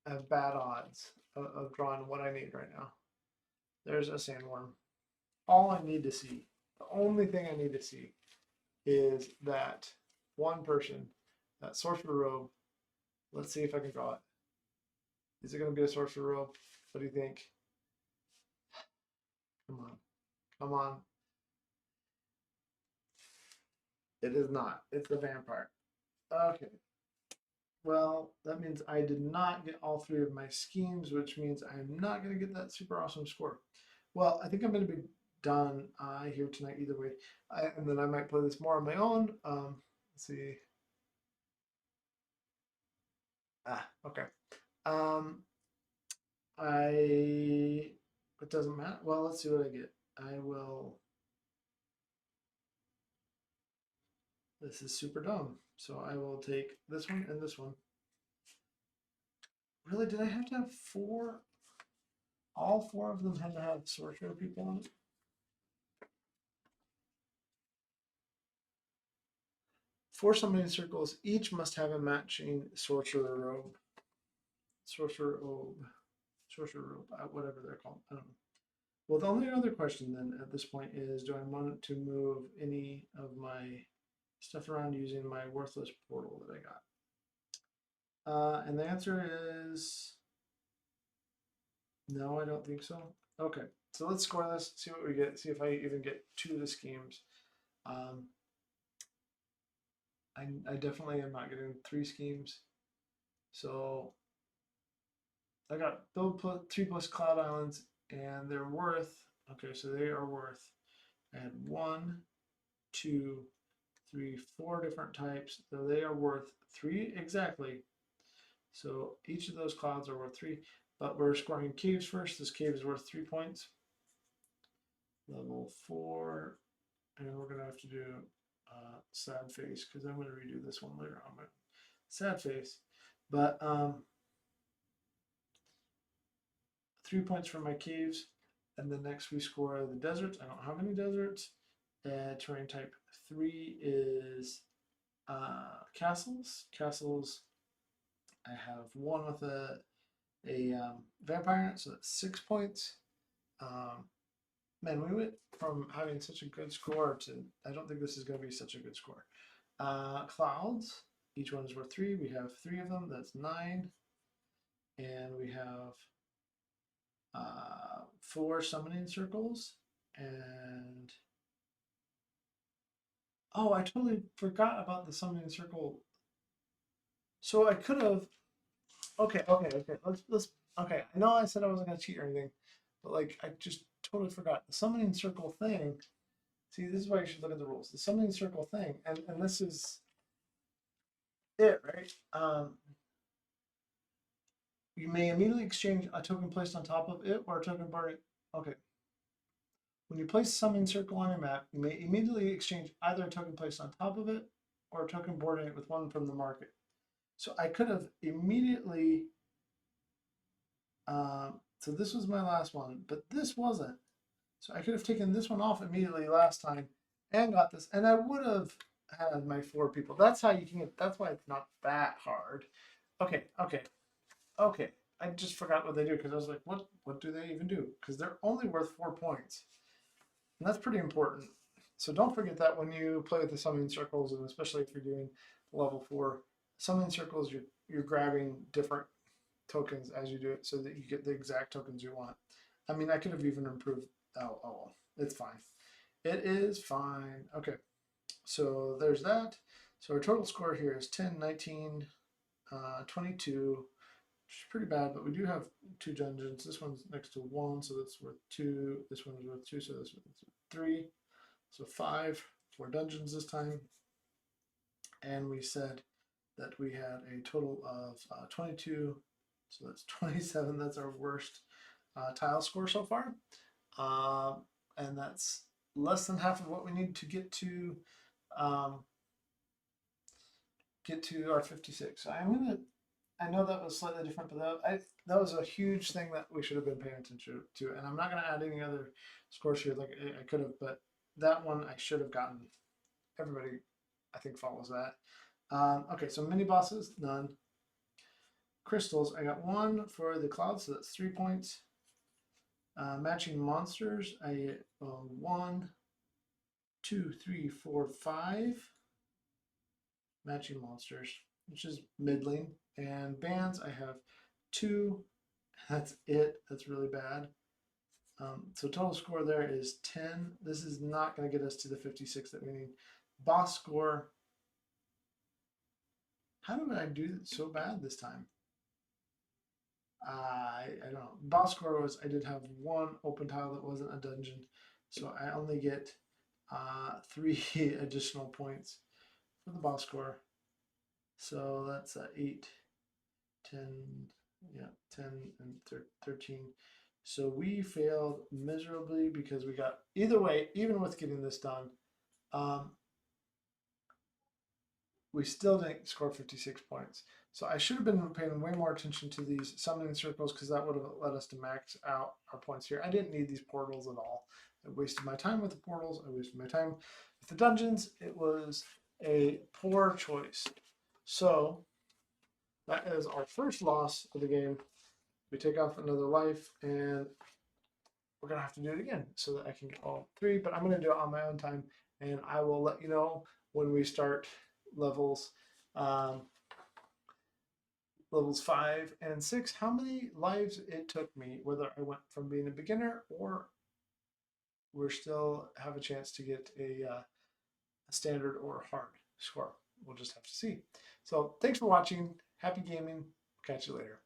I have bad odds of drawing what I need right now. There's a sandworm. All I need to see, the only thing I need to see, is that one person, that sorcerer robe. Let's see if I can draw it. Is it going to be a sorcerer robe? What do you think? Come on. Come on. It is not. It's the vampire. Okay. Well, that means I did not get all 3 of my schemes, which means I'm not going to get that super awesome score. Well, I think I'm going to be done here tonight either way. And then I might play this more on my own. Let's see. Okay. It doesn't matter. Well, let's see what I get. I will. This is super dumb. So I will take this one and this one. Really, did I have to have 4? All 4 of them had to have sorcerer people on it? 4 summoning circles, each must have a matching sorcerer robe. Sorcerer robe, whatever they're called. I don't know. Well, the only other question then at this point is, do I want to move any of my stuff around using my worthless portal that I got? And the answer is no, I don't think so. Okay, So let's score this, see what we get, see if I even get 2 of the schemes. I definitely am not getting 3 schemes. So I got build 3 plus Cloud Islands, and they're worth, okay, so they are worth, I had 1, 2, 3, 4 different types. So they are worth 3 exactly. So each of those clouds are worth 3, but we're scoring caves first. This cave is worth 3 points. Level 4, and we're gonna have to do sad face because I'm gonna redo this one later on. My sad face, but 3 points for my caves, and then next we score the deserts. I don't have any deserts. Terrain type 3 is castles. Castles, I have 1 with a vampire, so that's 6 points. Man, we went from having such a good score to, I don't think this is going to be such a good score. Clouds, each one is worth 3. We have 3 of them, that's 9. And we have 4 summoning circles. And oh, I totally forgot about the summoning circle. So I could have, okay. Let's, okay. I know I said I wasn't going to cheat or anything, but like, I just totally forgot. The summoning circle thing, see, this is why you should look at the rules. The summoning circle thing, and this is it, right? You may immediately exchange a token placed on top of it or a token part. Okay. When you place a summoning circle on your map, you may immediately exchange either a token placed on top of it or a token boarding it with one from the market. So I could have immediately, so this was my last one, but this wasn't. So I could have taken this one off immediately last time and got this, and I would have had my 4 people. That's how you can get, that's why it's not that hard. Okay. I just forgot what they do because I was like, what do they even do? Because they're only worth 4 points. And that's pretty important. So don't forget that when you play with the summoning circles, and especially if you're doing level 4 summoning circles, you're grabbing different tokens as you do it so that you get the exact tokens you want. I mean, I could have even improved. Oh, it's fine. It is fine. Okay, so there's that. So our total score here is 10, 19, 22, which is pretty bad, but we do have 2 dungeons. This one's next to 1, so that's worth 2. This one's worth 2, so that's worth 3. So 5 for dungeons this time. And we said that we had a total of 22, so that's 27. That's our worst tile score so far. And that's less than half of what we need to get to our 56. So I'm gonna, I know that was slightly different, but that was a huge thing that we should have been paying attention to. And I'm not gonna add any other scores here like I could have, but that one I should have gotten. Everybody, I think, follows that. Okay, so mini bosses, none. Crystals, I got 1 for the cloud, so that's 3 points. Matching monsters, I get 1, 2, 3, 4, 5 matching monsters, which is middling. And bands, I have 2. That's it. That's really bad. So total score there is 10. This is not going to get us to the 56 that we need. Boss score. How did I do so bad this time? I don't know. Boss score was, I did have 1 open tile that wasn't a dungeon, so I only get 3 additional points for the boss score. So that's 8, 10, yeah, 10 and 13. So we failed miserably because we got, either way, even with getting this done, we still didn't score 56 points. So I should have been paying way more attention to these summoning circles because that would have led us to max out our points here. I didn't need these portals at all. I wasted my time with the portals. I wasted my time with the dungeons. It was a poor choice. So that is our first loss of the game. We take off another life, and we're going to have to do it again so that I can get all 3. But I'm going to do it on my own time, and I will let you know when we start levels. Levels 5 and 6, how many lives it took me, whether I went from being a beginner or we're still have a chance to get a standard or hard score. We'll just have to see. So thanks for watching. Happy gaming. Catch you later.